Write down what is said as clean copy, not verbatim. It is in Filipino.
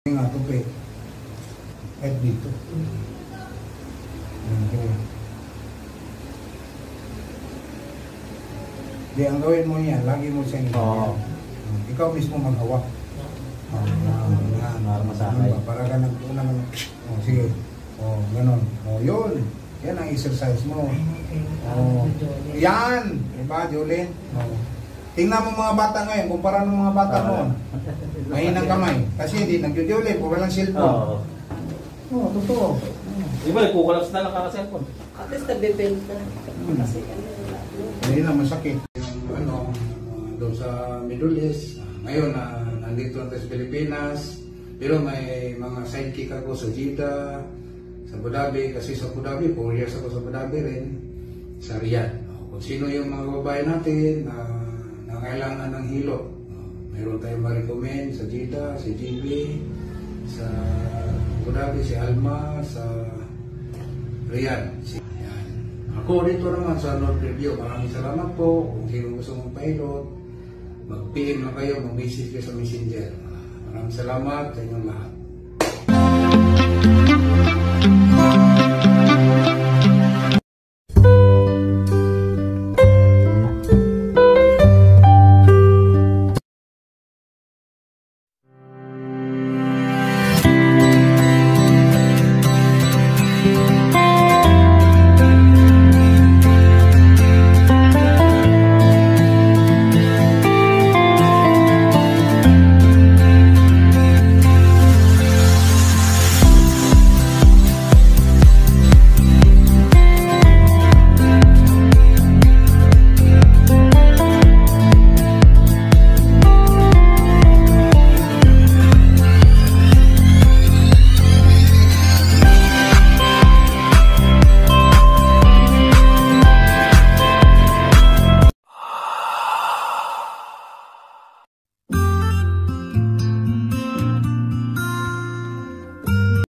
Nga tubig. At dito. Okay. Di, ang gawin mo yan, lagi mo siyang Oo. ikaw mismo maghawak. Para masakay. Para ka nagpunang, sige. Ganon. Yun. Yan ang exercise mo. Yan. Diba, Jolene? Tingnan mo mga bata ngayon, kumpara ng mga bata noon. Mahinang kamay. Kasi hindi nag-Jolene, puro lang cellphone. Totoo. Iba, kukulaps na lang ka sa cellphone. At least nabibend na. Kasi Hindi na masakit. Doon sa Middle East. Ngayon, nandito na sa Pilipinas. Pero may mga sidekick ako sa Jeddah, sa Abu Dhabi. Kasi sa Abu Dhabi, 4 years ako sa Abu Dhabi rin. Sa Riyadh. Kung sino yung mga babae natin na kailangan ng hilo. Mayroon tayong ma-recommend sa Jeddah, si JB, sa Abu Dhabi, si Alma, sa Riyadh. Yan. Ako dito naman sa North Review. Maraming salamat po. Kung sino gusto mong pilot, mag-PM na kayo, mag-message kayo sa Messenger. Maraming salamat sa inyong lahat.